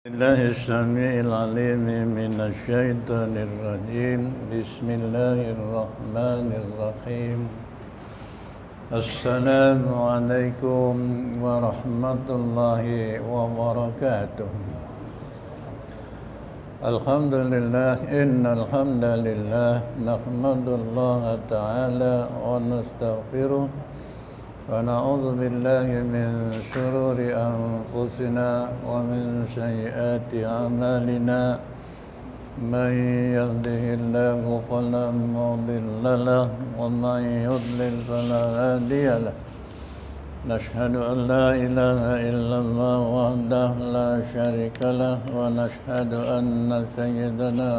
الله السميع العليم من الشيطان الرجيم. بسم الله الرحمن الرحيم. السلام عليكم ورحمة الله وبركاته. الحمد لله إن الحمد لله نحمد الله تعالى ونستغفره ونعوذ بالله من شرور أنفسنا ومن سيئات أعمالنا. من يهده الله فلا مضل له ومن يضلل فلا هادي له. نشهد أن لا إله إلا الله وحده لا شريك له ونشهد أن سيدنا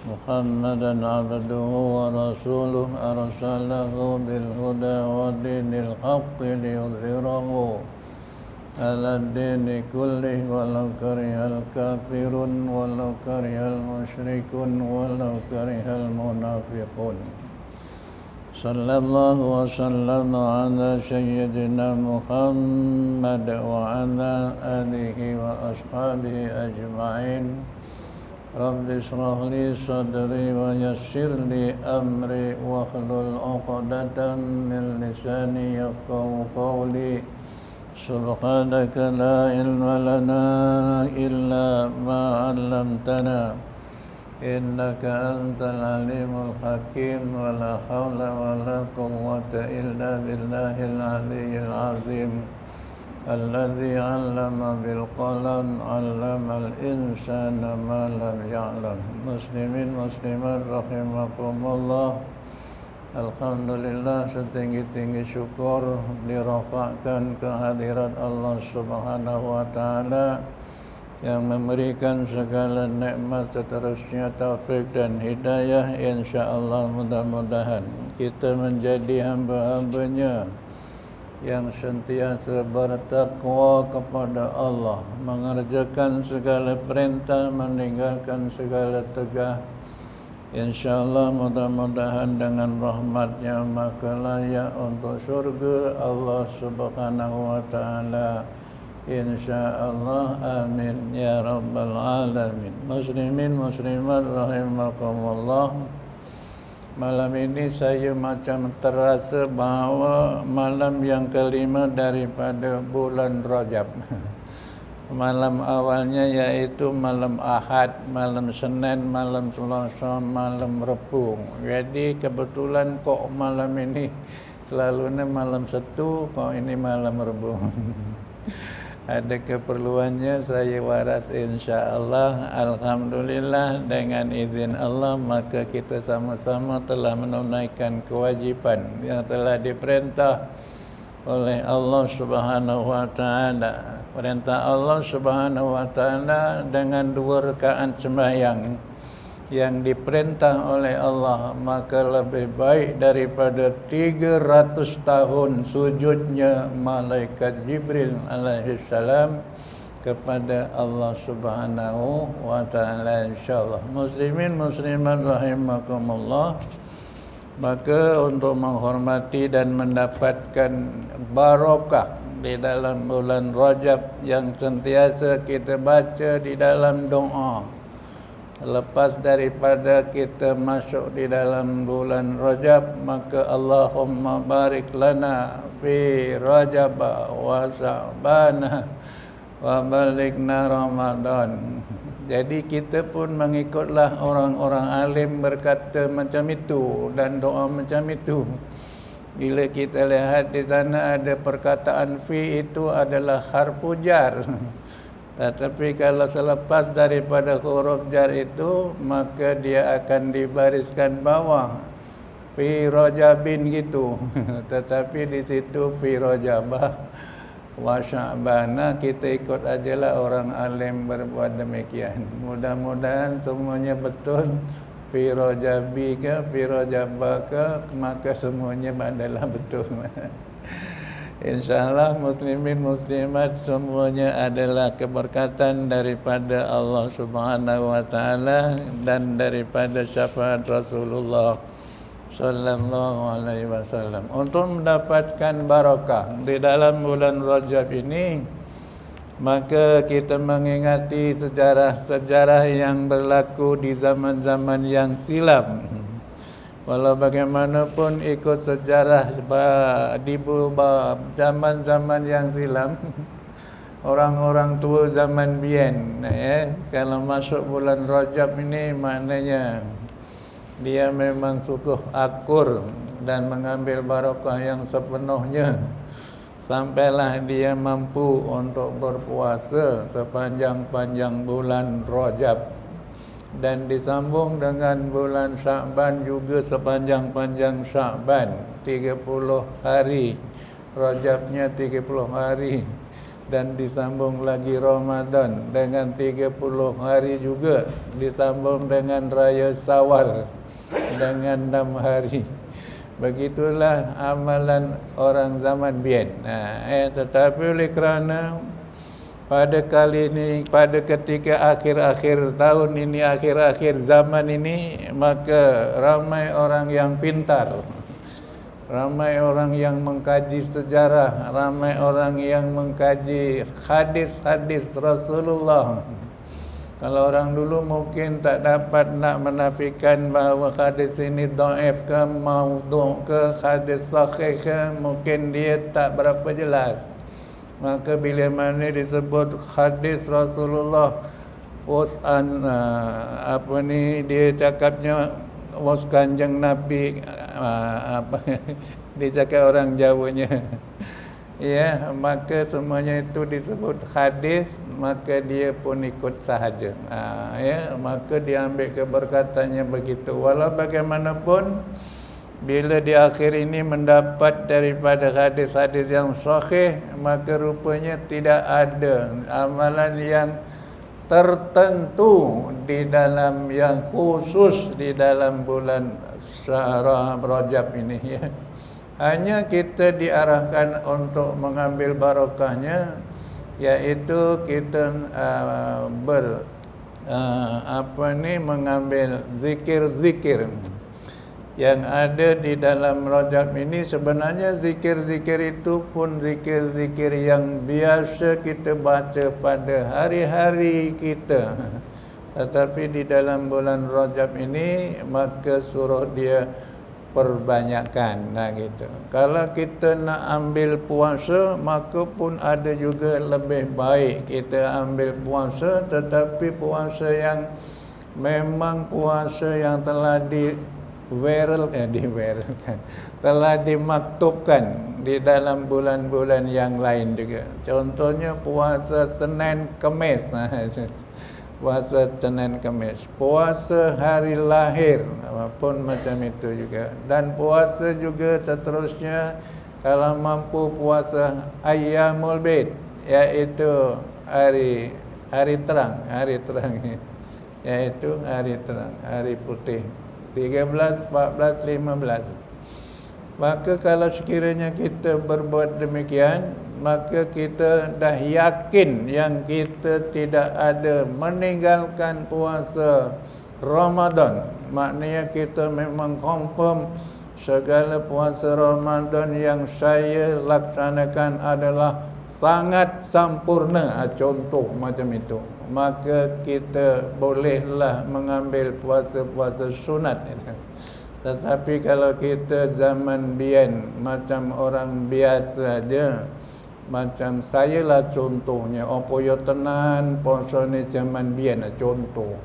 محمدًا عبده ورسوله أرسله بالهدى ودين الحق ليظهره على الدين كله ولو كره الكافرون ولو كره المشركون ولو كره المنافقون. صلى الله وسلم على سيدنا محمد وعلى آله وأصحابه أجمعين. رب اشرح لي صدري ويسر لي أمري واحلل عقدة من لساني يفقهوا قولي. سبحانك لا علم لنا إلا ما علمتنا إنك أنت العليم الحكيم. ولا حول ولا قوة إلا بالله العلي العظيم الذي علم بالقلم علم الإنسان ما لم يعلم. Muslimin muslimat rahimakumullah. Alhamdulillah, setinggi-tinggi syukur dirafakkan kehadirat Allah Subhanahu wa taala yang memberikan segala nikmat, seterusnya taufik dan hidayah. Insyaallah mudah-mudahan kita menjadi hamba-hambanya yang sentiasa bertakwa kepada Allah, mengerjakan segala perintah, meninggalkan segala tegah. InsyaAllah mudah-mudahan dengan rahmatnya maka layak untuk surga Allah Subhanahu wa ta'ala. InsyaAllah, amin ya rabbal alamin. Muslimin muslimat rahimakumullah. Malam ini saya macam terasa bahawa malam yang kelima daripada bulan Rajab. Malam awalnya yaitu malam Ahad, malam Senin, malam Selasa, malam Rabu. Jadi kebetulan kok malam ini selalunya malam Sabtu, kok ini malam Rabu. Ada keperluannya saya waras insya-Allah. Alhamdulillah, dengan izin Allah maka kita sama-sama telah menunaikan kewajipan yang telah diperintah oleh Allah Subhanahu wa taala. Perintah Allah Subhanahu wa taala dengan 2 rakaat sembahyang yang diperintah oleh Allah maka lebih baik daripada 300 tahun sujudnya malaikat Jibril alaihi salam kepada Allah Subhanahu wa taala, insyaallah. Muslimin muslimat rahimakumullah. Maka untuk menghormati dan mendapatkan barakah di dalam bulan Rajab yang sentiasa kita baca di dalam doa, lepas daripada kita masuk di dalam bulan Rajab, maka Allahumma barik lana fi Rajab wa Sya'ban wa balighna Ramadan. Jadi kita pun mengikutlah orang-orang alim berkata macam itu dan doa macam itu. Bila kita lihat di sana ada perkataan fi itu adalah harfu jar. Tetapi kalau selepas daripada huruf jar itu maka dia akan dibariskan bawah fi rajabin gitu. Tetapi di situ fi rajabah wa sya'bana, kita ikut ajalah orang alim berbuat demikian. Mudah-mudahan semuanya betul. Fi rajabi ke fi rajabaka, maka semuanya adalah betul. InsyaAllah muslimin muslimat semuanya adalah keberkatan daripada Allah Subhanahu wa taala dan daripada syafaat Rasulullah sallallahu alaihi wasallam. Untuk mendapatkan barakah di dalam bulan Rajab ini maka kita mengingati sejarah-sejarah yang berlaku di zaman-zaman yang silam. Walau bagaimanapun ikut sejarah di zaman-zaman yang silam, orang-orang tua zaman bien, kalau masuk bulan Rajab ini maknanya dia memang sungguh akur dan mengambil barakah yang sepenuhnya, sampailah dia mampu untuk berpuasa sepanjang-panjang bulan Rajab, dan disambung dengan bulan Sya'ban juga sepanjang-panjang Sya'ban, 30 hari, Rajabnya 30 hari, dan disambung lagi Ramadan dengan 30 hari juga, disambung dengan Raya Syawal dengan 6 hari. Begitulah amalan orang zaman bien. Tetapi oleh kerana pada kali ini, pada ketika akhir-akhir tahun ini, akhir-akhir zaman ini, maka ramai orang yang pintar, ramai orang yang mengkaji sejarah, ramai orang yang mengkaji hadis-hadis Rasulullah. Kalau orang dulu mungkin tak dapat nak menafikan bahawa hadis ini dhaif ke, maudhu' ke, hadis sahih ke, mungkin dia tak berapa jelas. Maka bila mana disebut hadis Rasulullah, dia cakapnya was Kanjeng Nabi, dia cakap orang Jawanya. Ya, maka semuanya itu disebut hadis, maka dia pun ikut sahaja. Ya, maka diambil keberkatannya begitu. Walau bagaimanapun, bila di akhir ini mendapat daripada hadis-hadis yang sahih, maka rupanya tidak ada amalan yang tertentu di dalam, yang khusus di dalam bulan Rajab ini, ya. Hanya kita diarahkan untuk mengambil barakahnya, yaitu kita mengambil zikir-zikir yang ada di dalam Rajab ini. Sebenarnya zikir-zikir itu pun zikir-zikir yang biasa kita baca pada hari-hari kita, tetapi di dalam bulan Rajab ini maka suruh dia perbanyakkan, gitu. Kalau kita nak ambil puasa, maka pun ada juga lebih baik kita ambil puasa, tetapi puasa yang memang puasa yang telah telah dimaktubkan di dalam bulan-bulan yang lain juga. Contohnya puasa Senin Khamis, puasa Senin Khamis, puasa hari lahir pun macam itu juga, dan puasa juga seterusnya kalau mampu puasa Ayyamul Bid, iaitu hari terang, iaitu hari terang, hari putih, 13, 14, 15. Maka kalau sekiranya kita berbuat demikian, maka kita dah yakin yang kita tidak ada meninggalkan puasa Ramadan. Maknanya kita memang confirm segala puasa Ramadan yang saya laksanakan adalah sangat sempurna, contoh macam itu. Maka kita bolehlah mengambil puasa-puasa sunat. Tetapi kalau kita zaman bien, macam orang biasa saja, macam saya lah contohnya, apa ya tenan puasa ni zaman bien, contoh.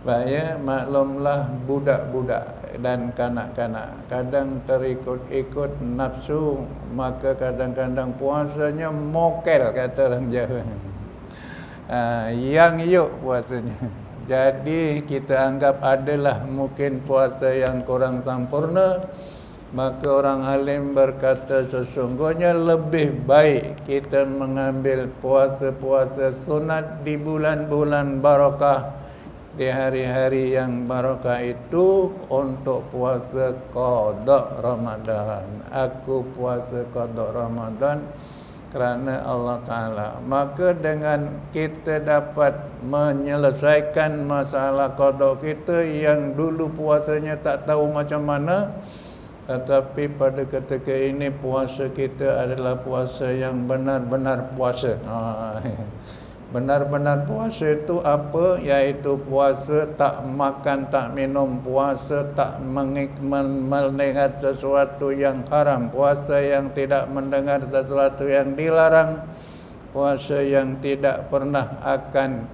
Bahaya, maklumlah budak-budak dan kanak-kanak kadang terikut-ikut nafsu, maka kadang-kadang puasanya mokel, kata orang Jawa. Yang yuk puasanya. Jadi kita anggap adalah mungkin puasa yang kurang sempurna. Maka orang alim berkata sesungguhnya lebih baik kita mengambil puasa-puasa sunat di bulan-bulan barakah, di hari-hari yang barakah itu, untuk puasa qada Ramadan. Aku puasa qada Ramadan kerana Allah Ta'ala. Maka dengan kita dapat menyelesaikan masalah qada kita yang dulu puasanya tak tahu macam mana, Tetapi pada ketika ini puasa kita adalah puasa yang benar-benar puasa. Benar-benar puasa itu apa? Yaitu puasa tak makan, tak minum, puasa tak mendengar sesuatu yang haram, puasa yang tidak mendengar sesuatu yang dilarang, puasa yang tidak pernah akan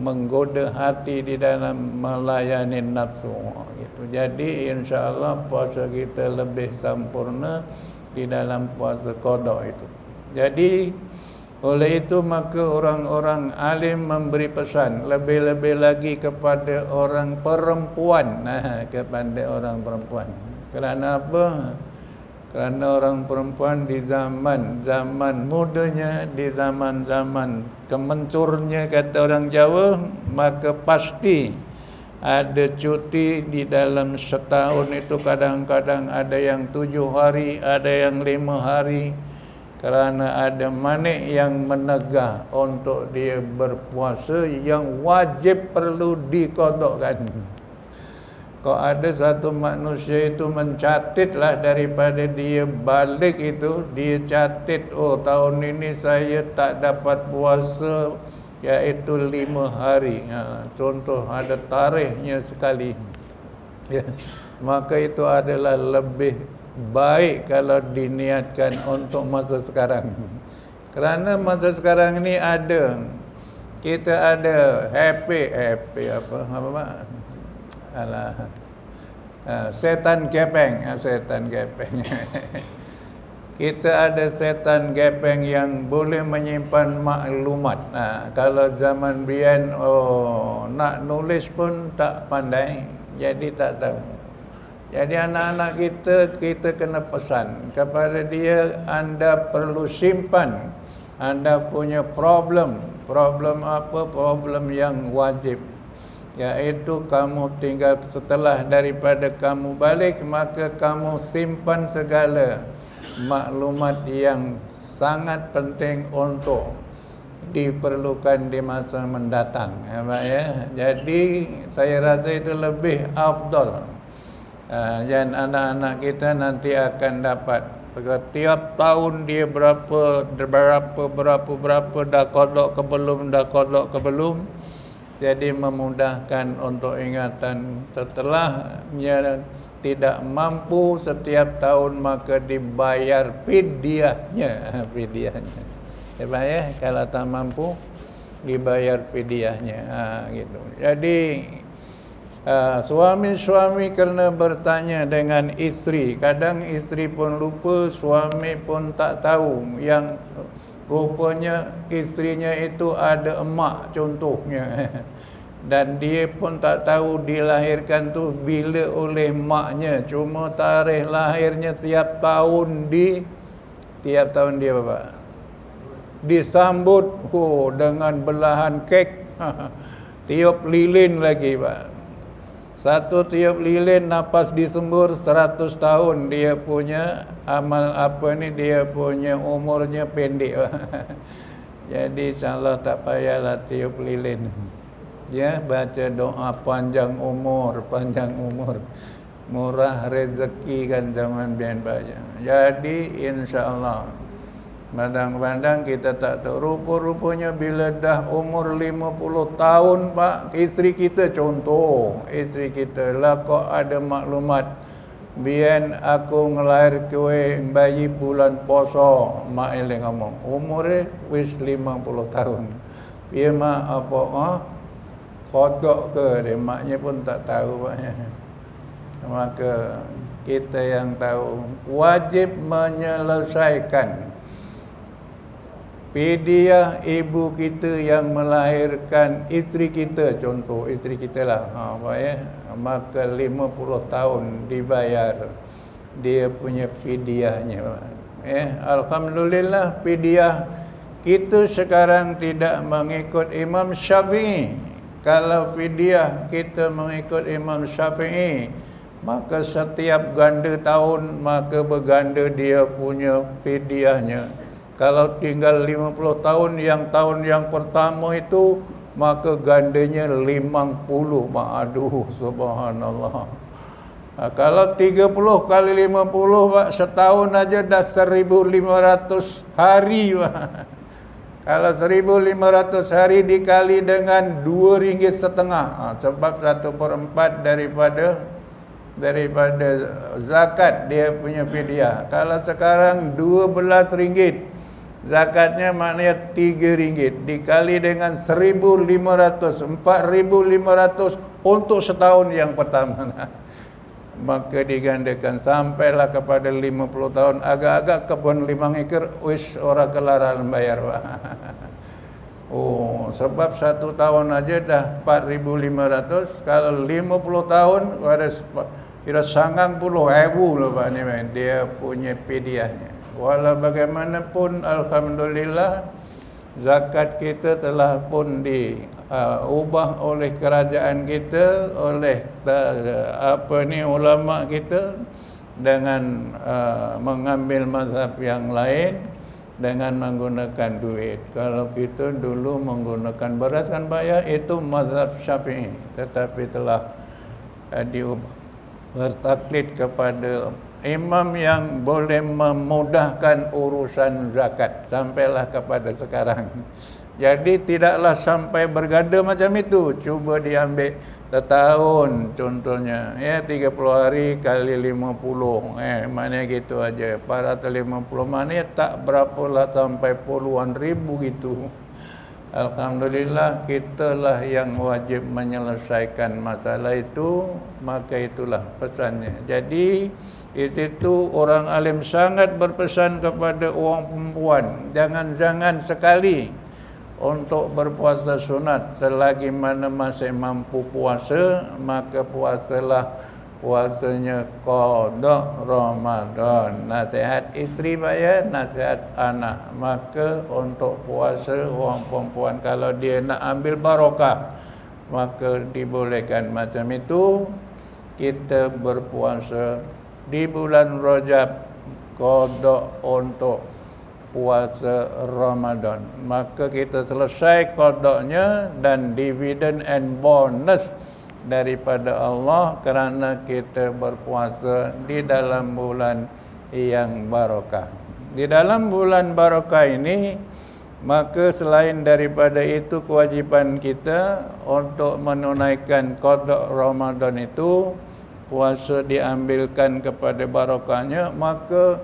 menggoda hati di dalam melayani nafsu gitu. Jadi insya-Allah puasa kita lebih sempurna di dalam puasa qada itu. Jadi oleh itu maka orang-orang alim memberi pesan lebih-lebih lagi kepada orang perempuan. Kepada orang perempuan. Kerana apa? Kerana orang perempuan di zaman mudanya, di zaman kemencurnya kata orang Jawa, maka pasti ada cuti di dalam setahun itu. Kadang-kadang ada yang 7 hari, ada yang 5 hari. Kerana ada manik yang menegah untuk dia berpuasa yang wajib perlu diqadakkan. Kalau ada satu manusia itu mencatatlah daripada dia balik itu, dia catat, oh tahun ini saya tak dapat puasa iaitu 5 hari. Contoh ada tarikhnya sekali. Maka itu adalah lebih baik kalau diniatkan untuk masa sekarang. Kerana masa sekarang ni kita ada happy apa alah, setan gepeng. Kita ada setan gepeng yang boleh menyimpan maklumat. Kalau zaman biyen nak nulis pun tak pandai, jadi tak tahu. Jadi anak-anak kita kena pesan kepada dia, anda perlu simpan anda punya problem apa? Problem yang wajib, iaitu kamu tinggal setelah daripada kamu balik, maka kamu simpan segala maklumat yang sangat penting untuk diperlukan di masa mendatang. Jadi saya rasa itu lebih afdal. Dan anak-anak kita nanti akan dapat setiap tahun dia berapa dah qada ke belum. Jadi memudahkan untuk ingatan. Setelahnya tidak mampu setiap tahun, maka dibayar fidyahnya. Kalau tak mampu dibayar fidyahnya. Gitu. Jadi suami-suami kena bertanya dengan isteri. Kadang isteri pun lupa, suami pun tak tahu. Yang rupanya istrinya itu ada emak contohnya. Dan dia pun tak tahu dilahirkan tu bila oleh maknya. Cuma tarikh lahirnya tiap tahun dia apa? Disambut dengan belahan kek. Tiup lilin lagi, Pak. Satu tiup lilin nafas disembur 100 tahun. Dia punya amal dia punya umurnya pendek. Jadi insya-Allah tak payahlah tiup lilin. Baca doa panjang umur. Murah rezeki kan zaman biyen baca. Jadi insya-Allah Pandang-pandang kita tak tahu. Rupa-rupanya bila dah umur 50 tahun, Pak, isteri kita contoh. Isteri kita lah kok ada maklumat. Biar aku ngelahir kue bayi bulan poso. Mak ele ngomong. Umurnya wis 50 tahun. Dia mak apa? Kodok ke dia. Maknya pun tak tahu, Pak. Maka kita yang tahu wajib menyelesaikan fidyah ibu kita yang melahirkan isteri kita, contoh isteri kita lah, maka 50 tahun dibayar dia punya fidyahnya. Alhamdulillah fidyah kita sekarang tidak mengikut Imam Syafi'i. Kalau fidyah kita mengikut Imam Syafi'i, maka setiap ganda tahun maka berganda dia punya fidyahnya. Kalau tinggal 50 tahun yang pertama itu, maka gandanya 50. Aduh, subhanallah. Kalau 30 kali 50 Pak, setahun aja dah 1.500 hari Pak. Kalau 1.500 hari dikali dengan RM2,5, sebab 1/4 daripada zakat dia punya fidyah. Kalau sekarang RM12, zakatnya maknanya RM3, dikali dengan 1.500, 4.500 untuk setahun yang pertama. Maka digandakan sampailah kepada 50 tahun, agak-agak kebun 5 ekar wis ora kelaran bayar Pak. Oh, sebab 1 tahun aja dah 4.500, kalau 50 tahun kira 90.000 lah Pak ni dia punya fidyahnya. Walau bagaimanapun alhamdulillah zakat kita telah pun diubah oleh kerajaan kita, oleh ulama kita dengan mengambil mazhab yang lain dengan menggunakan duit. Kalau kita dulu menggunakan beras kan Pak ya, itu mazhab Syafi'i, tetapi telah diubah bertaklid kepada imam yang boleh memudahkan urusan zakat sampailah kepada sekarang. Jadi tidaklah sampai berganda macam itu. Cuba diambil setahun contohnya, 30 hari kali 50, mana gitu aja 450, mana tak berapalah sampai puluhan ribu gitu. Alhamdulillah kitalah yang wajib menyelesaikan masalah itu, maka itulah pesannya. Jadi di situ orang alim sangat berpesan kepada orang perempuan, jangan sekali untuk berpuasa sunat selagi mana masih mampu puasa, maka puasalah puasanya qada Ramadan. Nasihat isteri Pak ya, nasihat anak. Maka untuk puasa orang perempuan kalau dia nak ambil barokah, maka dibolehkan macam itu. Kita berpuasa di bulan Rajab qada untuk puasa Ramadan, maka kita selesai qadanya dan dividen and bonus daripada Allah kerana kita berpuasa di dalam bulan yang barakah. Di dalam bulan barakah ini, maka selain daripada itu kewajiban kita untuk menunaikan qada Ramadan itu, puasa diambilkan kepada barakahnya, maka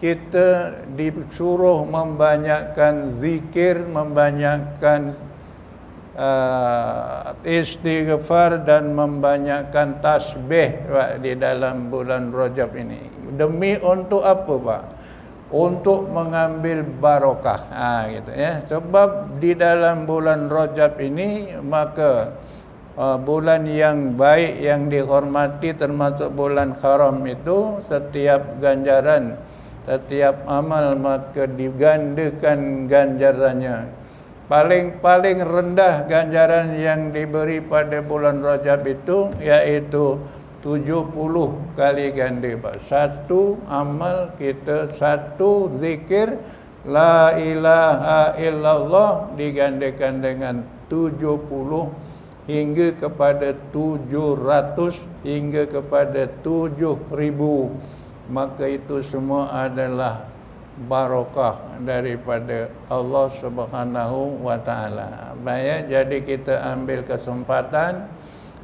kita disuruh membanyakkan zikir, membanyakkan istighfar dan membanyakkan tasbih Pak, di dalam bulan Rajab ini. Demi untuk apa Pak? Untuk mengambil barakah. Gitu ya. Sebab di dalam bulan Rajab ini, maka bulan yang baik yang dihormati termasuk bulan haram itu, setiap ganjaran, setiap amal maka digandakan ganjarannya. Paling rendah ganjaran yang diberi pada bulan Rajab itu iaitu 70 kali ganda Pak. Satu amal kita, satu zikir la ilaha illallah digandakan dengan 70 hingga kepada 700 hingga kepada 7.000. Maka itu semua adalah barakah daripada Allah Subhanahu wa taala. Baik, jadi kita ambil kesempatan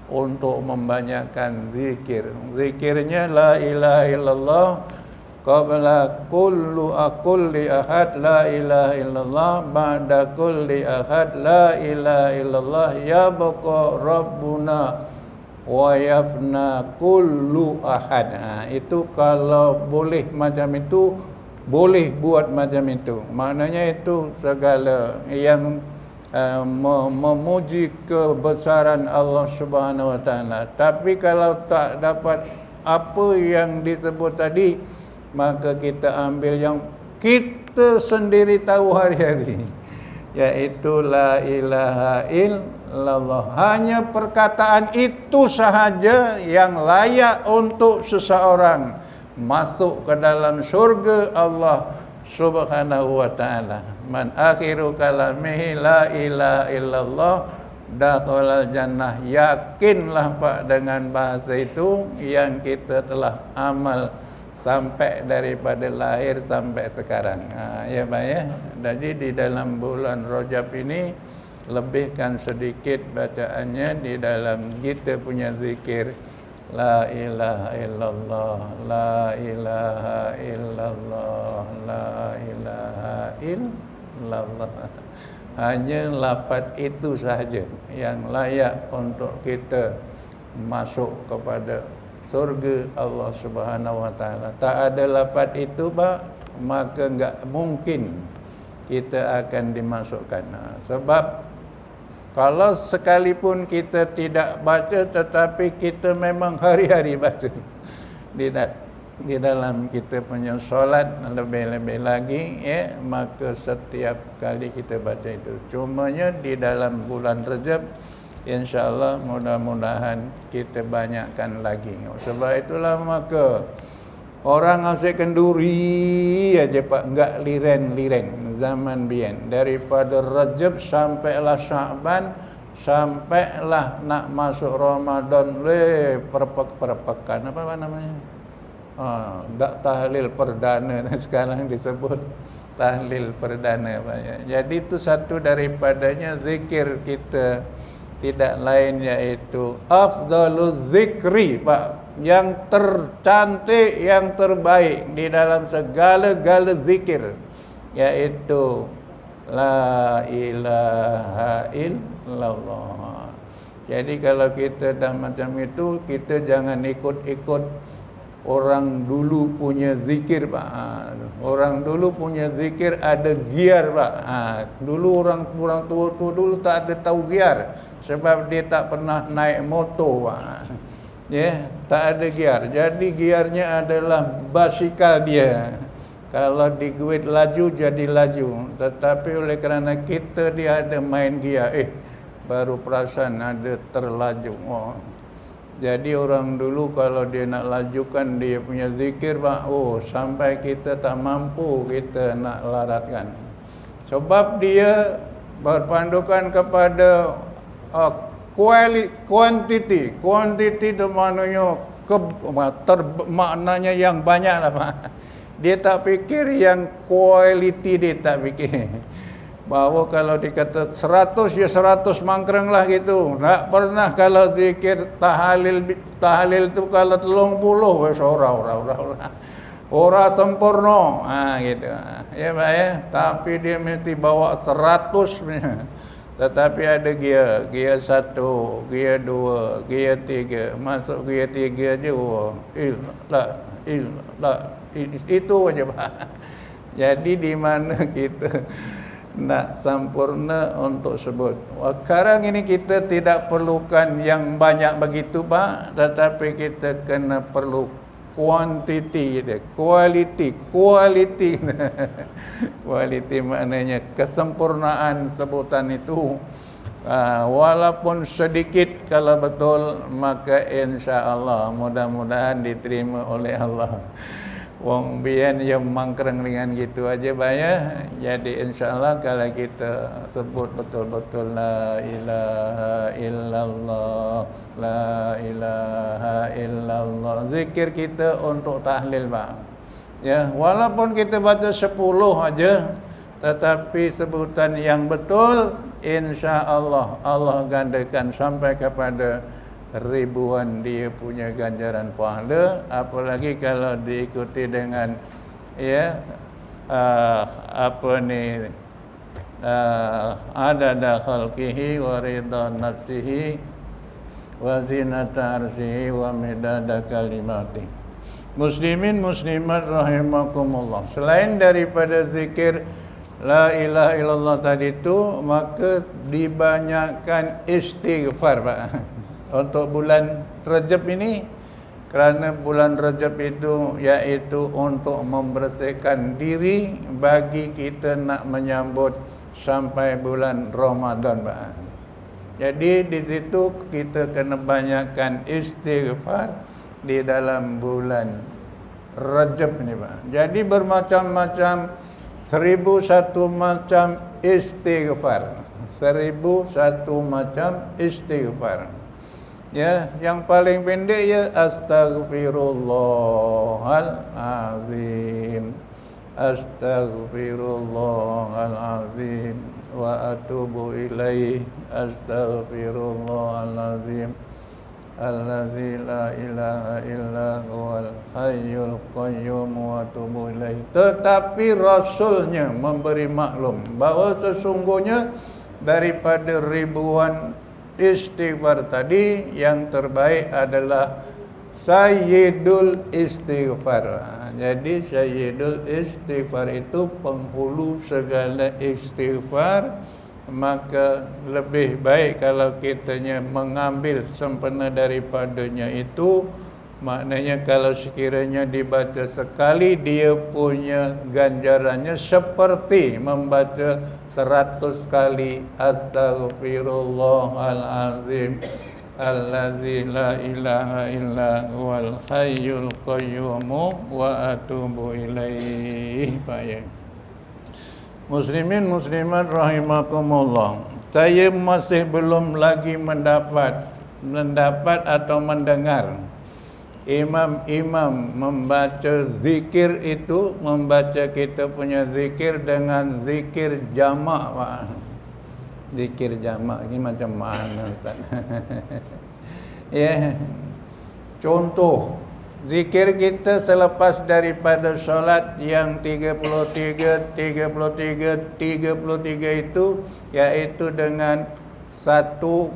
untuk membanyakkan zikir. Zikirnya la ilaha illallah qabla kulli ahad, la ilaha illallah ba'da kulli ahad, la ilaha illallah yabqa rabbuna wa yafna kullu ahad. Itu kalau boleh macam itu, boleh buat macam itu. Maknanya itu segala yang memuji kebesaran Allah Subhanahu wa taala. Tapi kalau tak dapat apa yang disebut tadi, maka kita ambil yang kita sendiri tahu hari-hari, yaitu la ilaha illallah. Hanya perkataan itu sahaja yang layak untuk seseorang masuk ke dalam syurga Allah Subhanahu wa taala. Man akhiru kalamihi la ilaha illallah dakhalal jannah. Yakinlah Pak dengan bahasa itu yang kita telah amal sampai daripada lahir sampai sekarang. Ya Pak ya. Jadi di dalam bulan Rajab ini lebihkan sedikit bacaannya di dalam kita punya zikir la ilaha illallah, la ilaha illallah, la ilaha illallah. Hanya lafaz itu sahaja yang layak untuk kita masuk kepada surga Allah Subhanahu wa taala. Tak ada lafaz itu Pak, maka enggak mungkin kita akan dimasukkan. Sebab kalau sekalipun kita tidak baca tetapi kita memang hari-hari baca di dalam kita punya solat, lebih-lebih lagi ya, maka setiap kali kita baca itu. Cumanya di dalam bulan Rajab insya-Allah mudah-mudahan kita banyakkan lagi. Sebab itulah maka orang asyik kenduri aja Pak, enggak liren-liren zaman biyen. Daripada Rajab sampailah Sya'ban, sampailah nak masuk Ramadan, perpekan apa namanya? Tak tahlil perdana sekarang disebut tahlil perdana Pak ya. Jadi itu satu daripadanya zikir kita, tidak lain yaitu afdaluz zikri Pak, yang tercantik, yang terbaik di dalam segala-gala zikir, yaitu la ilaha illallah. Jadi kalau kita dah macam itu, kita jangan ikut-ikut orang dulu punya zikir Pak. Orang dulu punya zikir ada giar Pak. Dulu orang tua-tua dulu tak ada tahu giar, sebab dia tak pernah naik motor Pak. Ya, tak ada giar. Jadi giarnya adalah basikal dia. Kalau diguit laju jadi laju. Tetapi oleh kerana kita dia ada main giar, baru perasan ada terlaju. Jadi orang dulu kalau dia nak lajukan dia punya zikir Pak, sampai kita tak mampu kita nak laratkan. Sebab dia berpandukan kepada kuantiti. Kuantiti itu maknanya maknanya yang banyak lah Pak. Dia tak fikir yang kualiti, dia tak fikir. Bahawa kalau dikata 100 ya 100 mangkreng lah gitu. Tak pernah kalau zikir tahlil tu kalau 30 wes ora sempurna. Gitu. Ya Pak ya. Tapi dia mesti bawa 100 punya. Tetapi ada gear 1, gear 2, gear 3. Masuk gear 3 aja itu aja Pak. Jadi di mana kita nak sempurna untuk sebut. Sekarang ini kita tidak perlukan yang banyak begitu Pak, tetapi kita kena perlu kuantiti, kualiti. Kualiti maknanya kesempurnaan sebutan itu. Walaupun sedikit kalau betul, maka insya-Allah mudah-mudahan diterima oleh Allah. Wong biyen yang mangkreng dengan gitu aja Pak ya. Jadi insya-Allah kalau kita sebut betul-betul la ilaha illallah, la ilaha illallah, zikir kita untuk tahlil Pak. Ya, walaupun kita baca 10 aja, tetapi sebutan yang betul insya-Allah Allah gandakan sampai kepada ribuan dia punya ganjaran pahala, apalagi kalau diikuti dengan adada khalqihi wa ridha nafsihi wa zinata arsyihi wa midada kalimati. Muslimin muslimat rahimakumullah. Selain daripada zikir la ilaha illallah tadi itu, maka dibanyakkan istighfar Pak. Untuk bulan Rajab ini, kerana bulan Rajab itu yaitu untuk membersihkan diri bagi kita nak menyambut sampai bulan Ramadan Pak. Jadi di situ kita kena banyakkan istighfar di dalam bulan Rajab ini Pak. Jadi bermacam-macam 1001 macam istighfar. 1001 macam istighfar. Ya, yang paling pendek ya astaghfirullahalazim. Astaghfirullahalazim wa atubu ilaih. Astaghfirullahalazim allazi la ilaha illa huwal hayyul qayyum wa atubu ilaih. Tetapi Rasulnya memberi maklum bahawa sesungguhnya daripada ribuan istighfar tadi yang terbaik adalah Sayyidul Istighfar. Jadi Sayyidul Istighfar itu penghulu segala istighfar. Maka lebih baik kalau kitanya mengambil sempena daripadanya itu. Maknanya kalau sekiranya dibaca sekali, dia punya ganjarannya seperti membaca 100 kali Astaghfirullahalazim allazi la ilaha illa huwal hayyul qayyum wa atubu ilaih. Baik. Muslimin muslimat rahimakumullah. Saya masih belum lagi mendapat atau mendengar imam-imam membaca zikir itu, membaca kita punya zikir dengan zikir jamak, Pak. Zikir jamak ini macam mana, Ustaz? Ya. Contoh zikir kita selepas daripada solat yang 33 itu, iaitu dengan 111.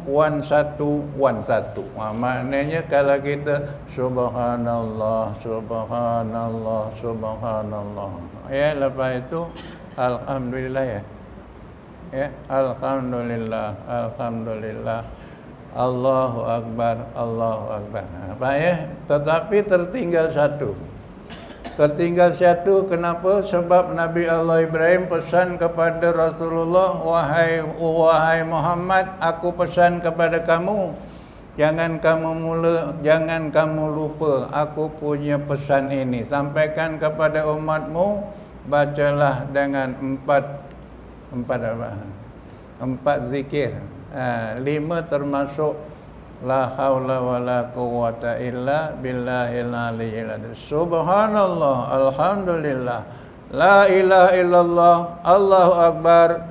Maknanya kalau kita subhanallah, subhanallah, subhanallah. Ya, lepas itu alhamdulillah ya. Ya, alhamdulillah, alhamdulillah. Allahu Akbar, Allahu Akbar. Baik ya, tetapi tertinggal satu. Tertinggal satu, kenapa? Sebab Nabi Allah Ibrahim pesan kepada Rasulullah, wahai Muhammad, aku pesan kepada kamu, jangan kamu lupa aku punya pesan ini. Sampaikan kepada umatmu, bacalah dengan empat zikir. 5 termasuk la haula wala quwwata illa billahil aliyyil azim. Subhanallah, alhamdulillah, la ilaha illallah, Allahu akbar,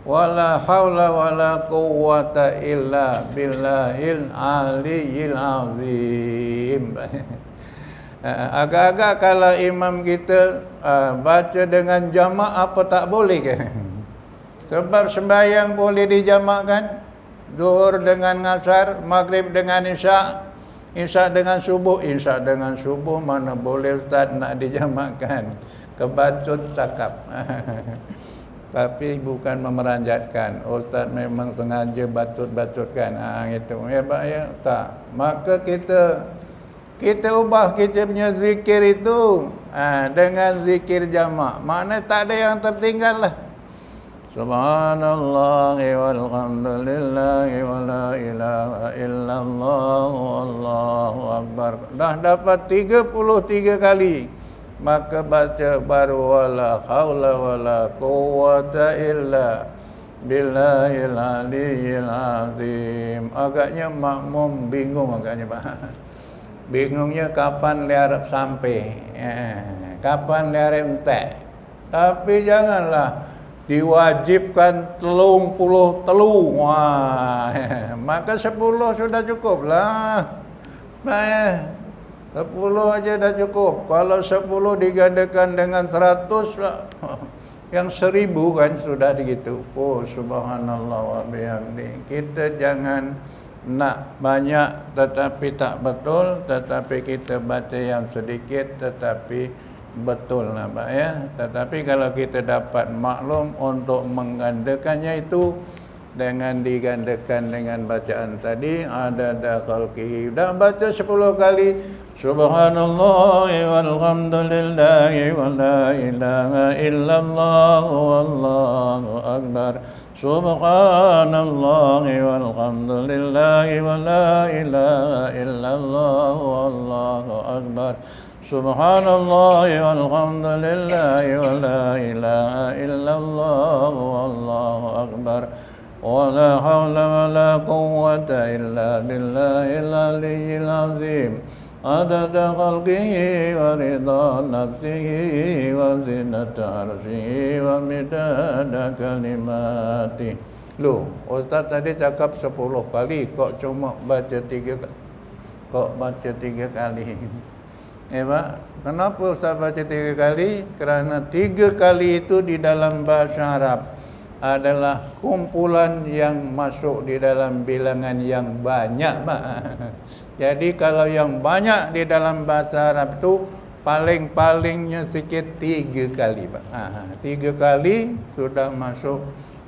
wala haula wala quwwata illa billahil aliyyil azim. Agak-agak kalau imam kita baca dengan jamak, apa tak boleh ke? Sebab sembahyang boleh dijamakkan. Zuhur dengan asar, maghrib dengan isya, isya dengan subuh. Isya dengan subuh mana boleh Ustaz nak dijamakkan. Kebacut cakap. Tapi bukan memeranjatkan. Ustaz memang sengaja batut-batutkan. Itu. Ya, ya, tak. Maka kita ubah kita punya zikir itu dengan zikir jamak. Maknanya tak ada yang tertinggal lah. Subhanallah walhamdulillah wa la ilaha illallah wallahu akbar. Dah dapat 33 kali. Maka baca baru wala haula wala quwwata illa billahil aliyyil azim. Agaknya makmum bingung agaknya, Pak. Bingungnya kapan dia harap sampai. Kapan dia harap entek. Tapi janganlah diwajibkan 30 telu. Maka 10 sudah cukup lah. 10 aja dah cukup. Kalau 10 digandakan dengan 100, yang 1000 kan sudah begitu. Oh, subhanallah wa bihamdi. Kita jangan nak banyak tetapi tak betul, tetapi kita baca yang sedikit tetapi betul lah, Pak ya. Tetapi kalau kita dapat maklum untuk menggandakannya itu dengan digandakan dengan bacaan tadi, ada khalqihi. Dah baca 10 kali subhanallah walhamdulillah wa la ilaha illallah wallahu akbar. Subhanallah walhamdulillah wa la ilaha illallah wallahu akbar. Subhanallah walhamdulillah wa la ilaha illallah wallahu akbar. ولا حول ولا قوة إلا بالله العلي العظيم عدد خلقه ورضا نفسه وزنة عرشه ومداد كلماته. Loh, Ustaz tadi cakap 10 kali, kok cuma baca 3 kali? Kok baca 3 kali? Pak, kenapa Ustaz baca 3 kali? Kerana 3 kali itu di dalam bahasa Arab adalah kumpulan yang masuk di dalam bilangan yang banyak, Pak. Jadi kalau yang banyak di dalam bahasa Arab itu paling-palingnya sikit 3 kali, Pak. 3 kali sudah masuk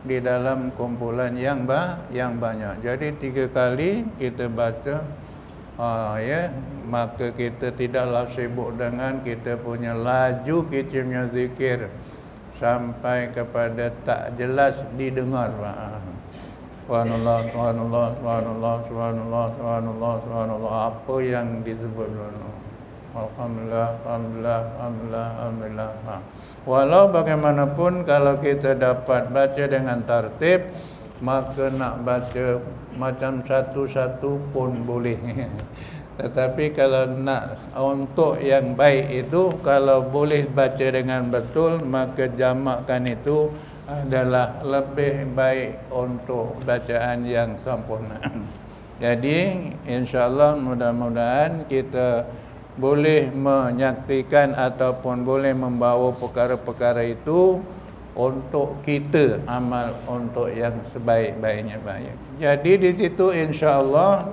di dalam kumpulan yang banyak. Jadi 3 kali kita baca, ya, maka kita tidaklah sibuk dengan kita punya laju kita punya zikir sampai kepada tak jelas didengar, Pak. Subhanallah, subhanallah, subhanallah, subhanallah, subhanallah, subhanallah. Apa yang disebut dulu? Alhamdulillah, alhamdulillah, alhamdulillah, alhamdulillah. Walau bagaimanapun kalau kita dapat baca dengan tertib, maka nak baca macam satu-satu pun boleh. Tetapi kalau nak untuk yang baik itu, kalau boleh baca dengan betul, maka jamakkan itu adalah lebih baik untuk bacaan yang sempurna. Jadi insya-Allah mudah-mudahan kita boleh menyaksikan ataupun boleh membawa perkara-perkara itu untuk kita amal untuk yang sebaik-baiknya baik. Jadi di situ insya-Allah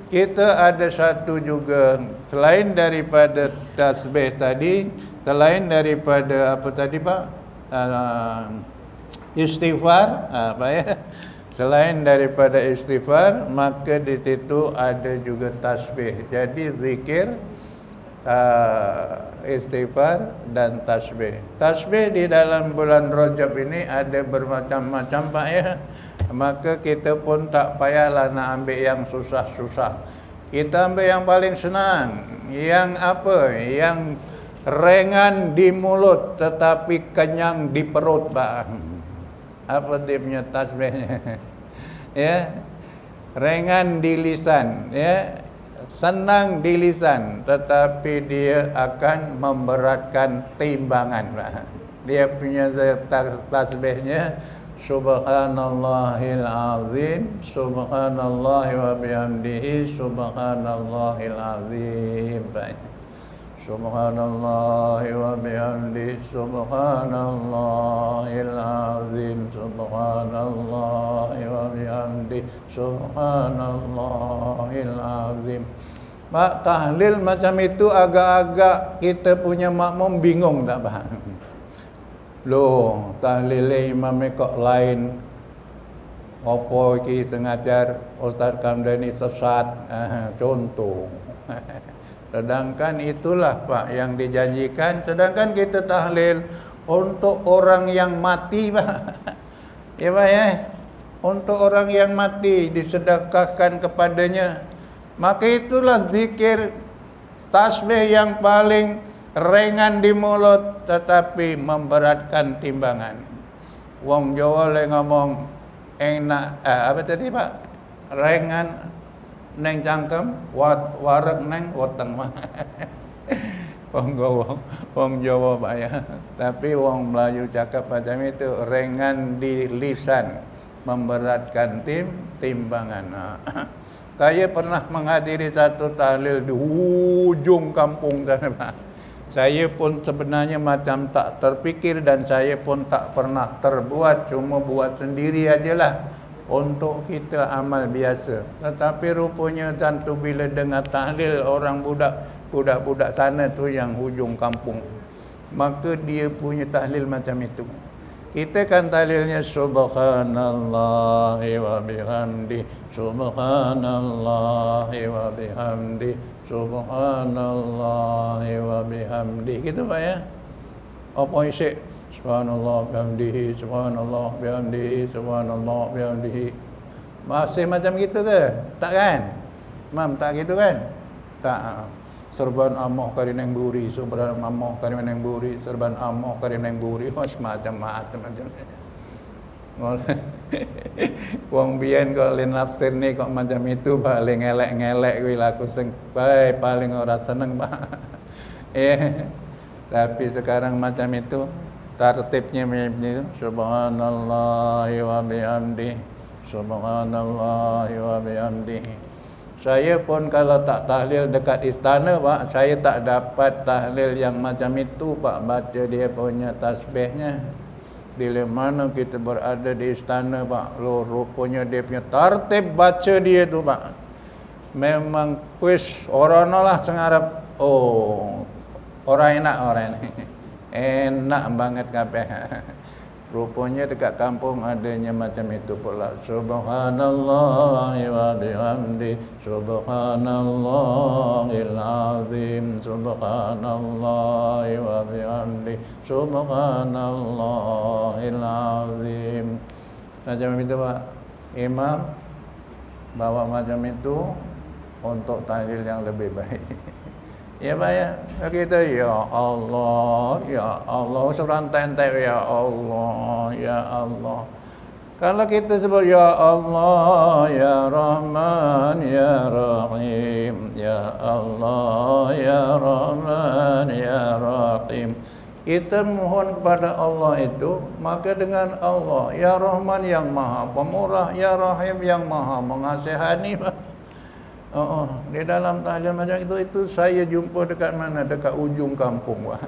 kita ada satu juga selain daripada tasbih tadi, selain daripada apa tadi, Pak? Istighfar, apa ya? Selain daripada istighfar, maka di situ ada juga tasbih. Jadi zikir, istighfar dan tasbih. Tasbih di dalam bulan Rajab ini ada bermacam-macam, Pak, ya. Maka kita pun tak payahlah nak ambil yang susah-susah. Kita ambil yang paling senang. Yang apa? Yang ringan di mulut tetapi kenyang di perut, Pak. Apa dia punya tasbihnya? Ya. Ringan di lisan, ya. Senang di lisan, tetapi dia akan memberatkan timbangan, Pak. Dia punya tasbihnya Subhanallahil azim, subhanallahi wa bihamdihi, subhanallahil azim. Subhanallahi wa bihamdihi, subhanallahil azim, subhanallahi wa bihamdihi, subhanallahil azim. Pak, tahlil macam itu agak-agak kita punya makmum bingung tak, Pak? Loh, tahlil imam kok lain. Apa iki sengajar Ustaz Kamdani sesat, contoh. Sedangkan itulah, Pak, yang dijanjikan. Sedangkan kita tahlil untuk orang yang mati, Pak. Ya, Pak, ya. Untuk orang yang mati disedekahkan kepadanya. Maka itulah zikir tasbih yang paling ringan di mulut tetapi memberatkan timbangan. Wong Jawa le ngomong enak, apa tadi, Pak? Ringan neng cangkem, wareg neng weteng. Wong Jawa, Pak, ya. Tapi wong Melayu cakap macam itu, ringan di lisan, memberatkan timbangan. Saya pernah menghadiri satu tahlil di ujung kampung sana, Pak. Saya pun sebenarnya macam tak terfikir dan saya pun tak pernah terbuat, cuma buat sendiri ajalah untuk kita amal biasa. Tetapi rupanya tentu bila dengar tahlil orang budak-budak sana tu yang hujung kampung, maka dia punya tahlil macam itu. Kita kan tahlilnya subhanallahi wa bihamdi, subhanallahi wa bihamdi, subhanallahi wa bihamdi. Gitu, Pak, ya. Apa isi? Subhanallah bihamdihi, subhanallah bihamdihi, subhanallah bihamdihi. Masih macam gitu ke? Tak kan? Mam, tak gitu kan? Tak. Serban amoh kari neng buri, serban amoh kari neng buri, serban amoh kari neng buri, macam-macam. Wong biyen kok lin nafsir ni kok macam itu paling ngelek-ngelek kuwi laku sing paling ora seneng Pak. Tapi sekarang macam itu tertibnya macam itu. Subhanallah wa bihamdi. Subhanallah wa bihamdi. Saya pun kalau tak tahlil dekat istana Pak, saya tak dapat tahlil yang macam itu Pak, baca dia punya tasbihnya. Di mana kita berada di istana Pak, rupanya dia punya tertib baca dia tu Pak. Memang kuis orang lah sengarap, oh orang enak. Enak banget kabeh. Rupanya dekat kampung adanya macam itu pula. Subhanallah wa bihamdi, subhanallahil azim, subhanallah wa bihamdi, subhanallahil azim. Macam itu Pak. Imam bawa macam itu untuk tahlil yang lebih baik. Ya Pak ya, kita ya Allah, serantai-rantai ya Allah, ya Allah. Kalau kita sebut ya Allah, ya Rahman, ya Rahim, ya Allah, ya Rahman, ya Rahim. Kita mohon kepada Allah itu, maka dengan Allah, ya Rahman yang Maha Pemurah, ya Rahim yang Maha Mengasihani. Di dalam tahlil macam itu saya jumpa dekat mana? Dekat ujung kampung Pak.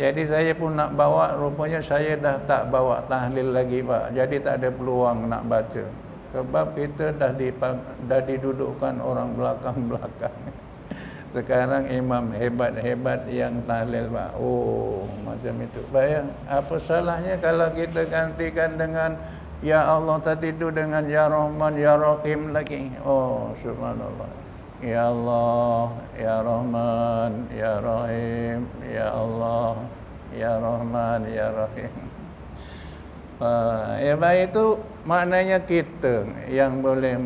Jadi saya pun nak bawa, rupanya saya dah tak bawa tahlil lagi Pak. Jadi tak ada peluang nak baca. Sebab kita dah didudukkan orang belakang-belakang. Sekarang imam hebat-hebat yang tahlil Pak. Oh, macam itu. Bayang, apa salahnya kalau kita gantikan dengan ya Allah tadi itu dengan ya Rahman, ya Rahim lagi. Oh, subhanallah. Ya Allah, ya Rahman, ya Rahim, ya Allah, ya Rahman, ya Rahim. Ya baik itu maknanya kita yang boleh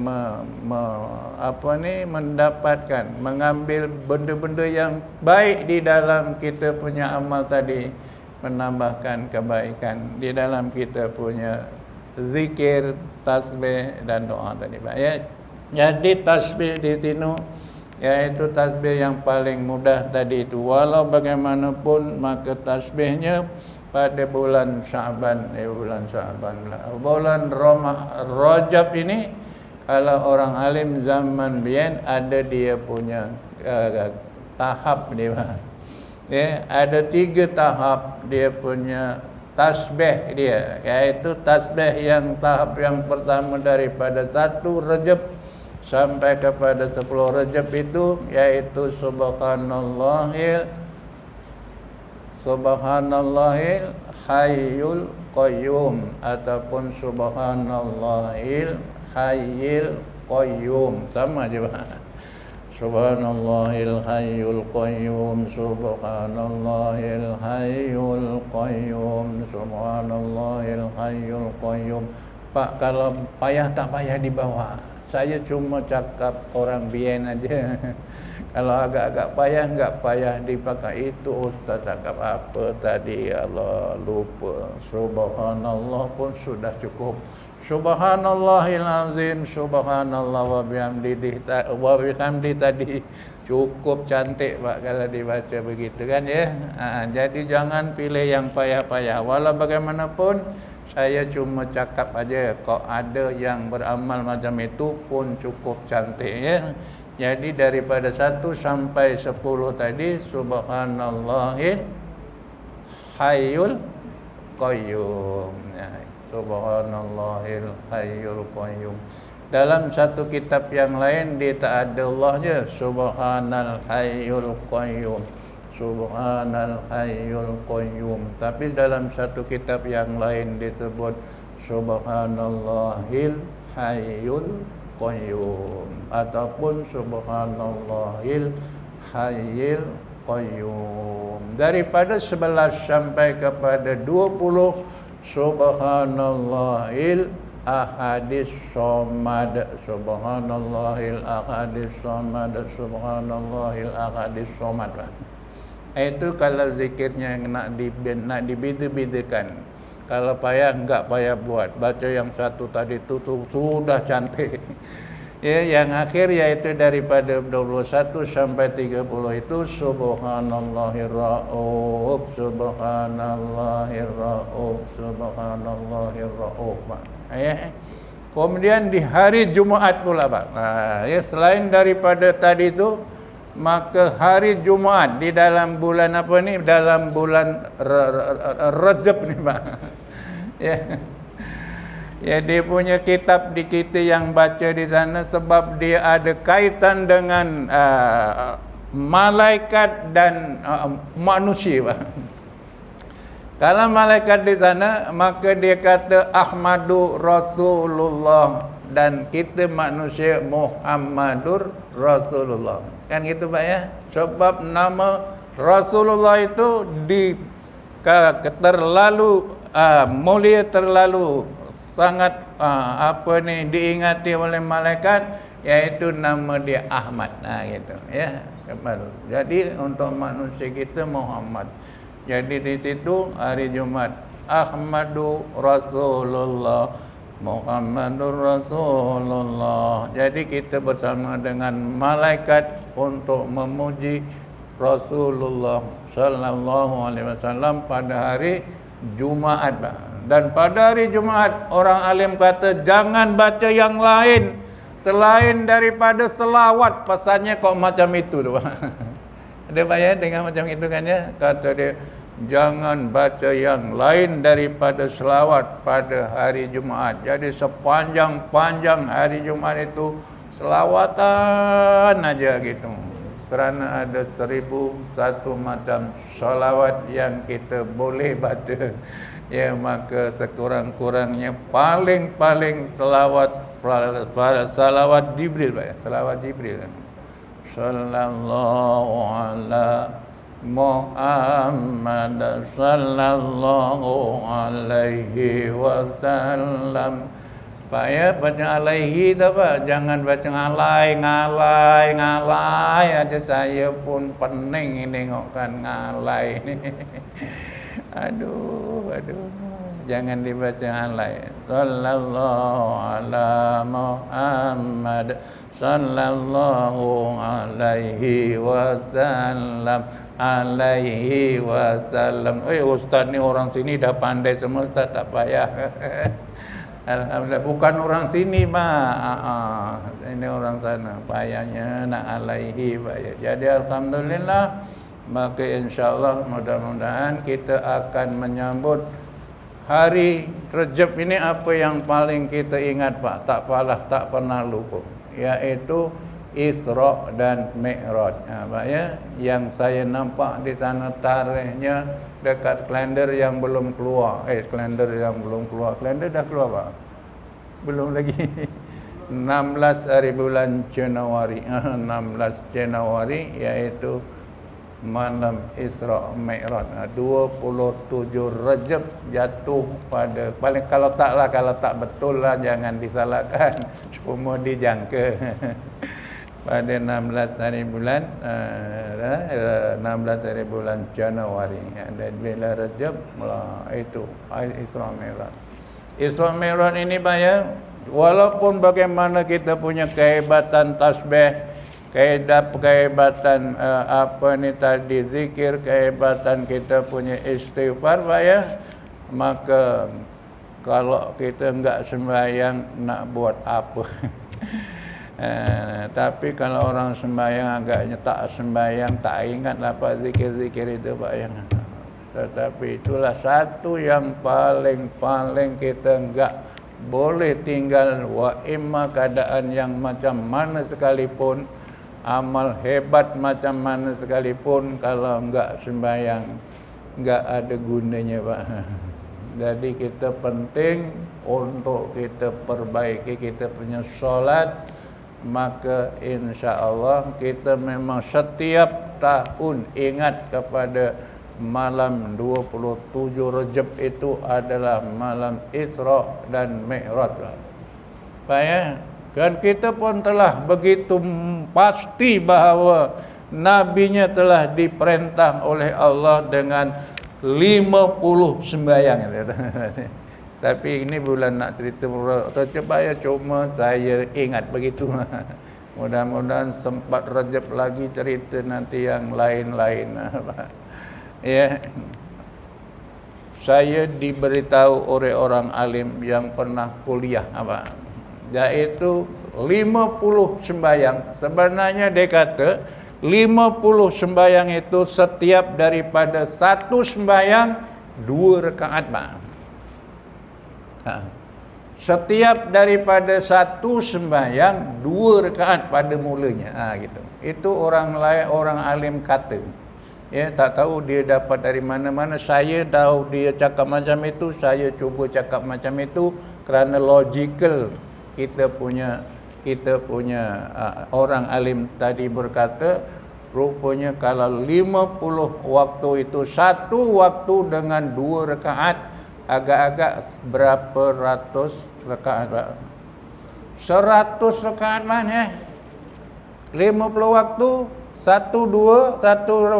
mendapatkan, mengambil benda-benda yang baik di dalam kita punya amal tadi, menambahkan kebaikan di dalam kita punya zikir, tasbih dan doa tadi Pak ya. Jadi tasbih di sini yaitu tasbih yang paling mudah tadi itu. Walau bagaimanapun maka tasbihnya pada bulan Sya'ban, bulan Rajab ini, kalau orang alim zaman biyen ada dia punya tahap dia Pak. Ya, ada 3 tahap dia punya tasbih dia, yaitu tasbih yang tahap yang pertama daripada 1 Rajab sampai kepada 10 Rajab itu, yaitu Subhanallahil Hayyul Qayyum ataupun Subhanallahil Hayyul Qayyum, sama aja Pak. Subhanallahil Hayyul Qayyum, Subhanallahil Hayyul Qayyum, Subhanallahil Hayyul Qayyum. Pak, kalau payah tak payah dibawa. Saya cuma cakap orang biyen aja. Kalau agak-agak payah, enggak payah dipakai itu. Ustaz cakap apa tadi? Allah lupa. Subhanallah pun sudah cukup. Subhanallahil azim, subhanallah wa bihamdi tadi cukup cantik Pak kalau dibaca begitu kan ya. Jadi jangan pilih yang payah-payah. Walau bagaimanapun saya cuma cakap aja, kok ada yang beramal macam itu pun cukup cantik ya. Jadi daripada 1 sampai 10 tadi subhanallahil hayyul qayyum. Subhanallahil Hayyul Qayyum. Dalam satu kitab yang lain dia tak ada Allahnya, Subhanal Hayyul Qayyum, Subhanal Hayyul Qayyum. Tapi dalam satu kitab yang lain disebut Subhanallahil Hayyul Qayyum ataupun Subhanallahil Hayyul Qayyum. Daripada 11 sampai kepada 20 Subhanallahil Ahadis Somad, Subhanallahil Ahadis Somad, Subhanallahil Ahadis Somad. Itu kalau zikirnya nak dibeda-bedakan. Kalau payah enggak payah buat. Baca yang satu tadi tu sudah cantik. Ya, yang akhir yaitu daripada 21 sampai 30 itu subhanallahir rauf, subhanallahir rauf, subhanallahir rauf. Ya. Kemudian di hari Jumaat pula, Pak. Nah, ya selain daripada tadi itu, maka hari Jumaat di dalam bulan apa ni? Dalam bulan Rajab ni, Pak. Ya. Ya, dia punya kitab di kita yang baca di sana sebab dia ada kaitan dengan malaikat dan manusia, Pak. Kalau malaikat di sana, maka dia kata Ahmadu Rasulullah dan kita manusia Muhammadur Rasulullah. Kan gitu, Pak ya? Sebab nama Rasulullah itu terlalu mulia, terlalu sangat diingati oleh malaikat, yaitu nama dia Ahmad. Nah gitu ya. Jadi untuk manusia kita Muhammad. Jadi di situ hari Jumat Ahmadu Rasulullah, Muhammadur Rasulullah. Jadi kita bersama dengan malaikat untuk memuji Rasulullah sallallahu alaihi wasallam pada hari Jumaat. Dan pada hari Jumaat orang alim kata jangan baca yang lain selain daripada selawat. Pasalnya kok macam itu tu. Ada bayar dengan macam itu kan ya? Kata dia jangan baca yang lain daripada selawat pada hari Jumaat. Jadi sepanjang-panjang hari Jumaat itu selawatan aja gitu. Kerana ada 1001 macam selawat yang kita boleh baca. Ya, maka sekurang-kurangnya paling selawat Jibril, Pak. Selawat Jibril. Sallallahu ala Muhammad sallallahu alaihi wasallam. Pak ya, baca alaihi tu Pak. Jangan baca ngalai aja. Saya pun pening nengokkan ngalai ni. Aduh. Jangan dibaca alai. Sallallahu ala Muhammad sallallahu alaihi wasallam. Ustaz ni orang sini dah pandai semua, Ustaz tak payah. Alhamdulillah, bukan orang sini, Pak. Ini orang sana. Payahnya nak alaihi, Pak. Jadi alhamdulillah, maka insya-Allah mudah-mudahan kita akan menyambut hari Rejab ini apa yang paling kita ingat, Pak. Tak pernah lupa, yaitu Isra dan Mi'raj. Pak ya, yang saya nampak di sana tarikhnya dekat kalender yang belum keluar. Kalender dah keluar, Pak? Belum lagi. 16 hari bulan Januari. 16 Januari yaitu malam Isra Mi'raj. 27 Rejab jatuh pada kalau tak betul lah, jangan disalahkan. Cuma dijangka. Pada 16 hari bulan 16 hari bulan Januari. Dan bila Rejab itu Isra Mi'raj. Isra Mi'raj ini Pak ya, walaupun bagaimana kita punya kehebatan tasbih, kehebatan zikir, kehebatan kita punya istighfar, Pak ya, maka kalau kita enggak sembahyang nak buat apa? Tapi kalau orang sembahyang agaknya tak sembahyang, tak ingat apa zikir-zikir itu, Pak ya. Tetapi itulah satu yang paling kita enggak boleh tinggal, wa imma keadaan yang macam mana sekalipun, amal hebat macam mana sekalipun, kalau enggak sembahyang enggak ada gunanya, Pak. Jadi kita penting untuk kita perbaiki kita punya solat. Maka insya-Allah kita memang setiap tahun ingat kepada malam 27 Rejab itu adalah malam Isra dan Mi'raj. Pak ya, kan kita pun telah begitu pasti bahawa nabinya telah diperintah oleh Allah dengan 50 sembahyang. Tapi ini bulan nak cerita Rajab cuma saya ingat begitu. Mudah-mudahan sempat Rajab lagi cerita nanti yang lain-lain. Ya. Saya diberitahu oleh orang alim yang pernah kuliah iaitu 50 sembahyang. Sebenarnya dia kata 50 sembahyang itu setiap daripada satu sembahyang 2 rakaat, Pak. Setiap daripada satu sembahyang 2 rakaat pada mulanya. Gitu. Itu orang lain, orang alim kata. Ya, tak tahu dia dapat dari mana-mana. Saya tahu dia cakap macam itu, saya cuba cakap macam itu kerana logical kita punya orang alim tadi berkata rupanya kalau 50 waktu itu satu waktu dengan 2 rakaat agak-agak berapa ratus rakaat, Pak? 100 rakaat mana? 50 waktu satu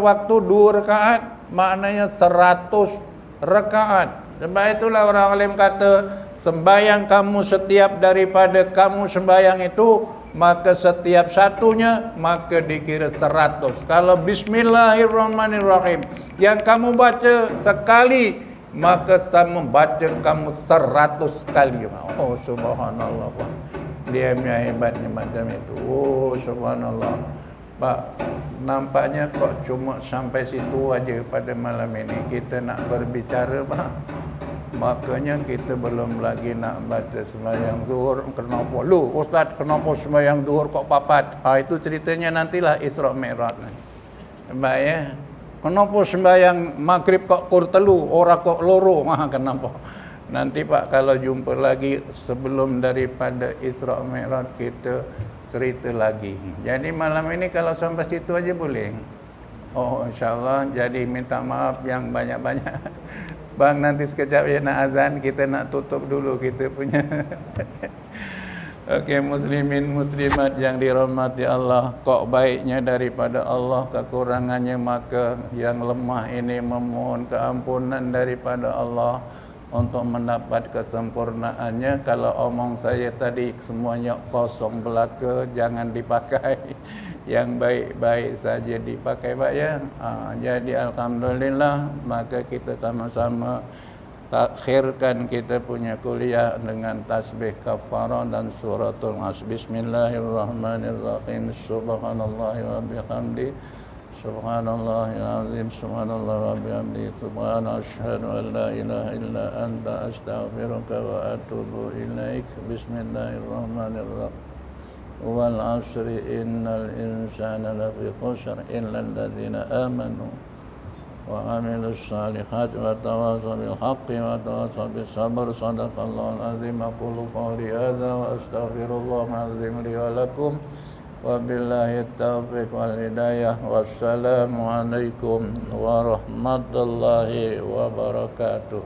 waktu 2 rakaat maknanya 100 rakaat. Sebab itulah orang alim kata sembahyang kamu setiap daripada kamu sembahyang itu maka setiap satunya maka dikira 100. Kalau bismillahirrahmanirrahim yang kamu baca sekali maka sama baca kamu 100 kali. Oh subhanallah, Pak. Dia hebatnya macam itu. Oh subhanallah. Pak, nampaknya kok cuma sampai situ aja pada malam ini. Kita nak berbicara, Pak. Makanya kita belum lagi nak baca sembahyang zuhur. Kenapa? Lu, Ustaz, kenapa sembahyang zuhur kok papat? Itu ceritanya nantilah Isra Mi'raj. Baik ya. Kenapa sembahyang maghrib kok kur telu, ora kok loro? Kenapa? Nanti Pak kalau jumpa lagi sebelum daripada Isra Mi'raj kita cerita lagi. Jadi malam ini kalau sampai situ aja boleh. Oh insyaAllah. Jadi minta maaf yang banyak-banyak. Bang nanti sekejap ya nak azan, kita nak tutup dulu kita punya. Okey, muslimin muslimat yang dirahmati Allah, kok baiknya daripada Allah, kekurangannya maka yang lemah ini memohon keampunan daripada Allah untuk mendapat kesempurnaannya. Kalau omong saya tadi semuanya kosong belaka, jangan dipakai. Yang baik-baik saja dipakai, Pak ya. Jadi alhamdulillah, maka kita sama-sama takhirkan kita punya kuliah dengan tasbih kafarah dan suratul As. Bismillahirrahmanirrahim. Subhanallahi wa bihamdi. Subhanallahil azim. Subhanallah wa bihamdi. Subhana asyhadu an la ilaha illa anta astaghfiruka wa atubu ilaik. Bismillahirrahmanirrahim. Wal asri innal insana lafi khusr illa alladhina amanu wa amilus salihati wa tawasaw bil haqqi wa tawasaw bis sabr. Shadaqallahul azim. Aqulu qawli hadza wa astaghfirullahal azim li wa lakum. Wabillahi taufiq wal hidayah. Wassalamualaikum warahmatullahi wabarakatuh.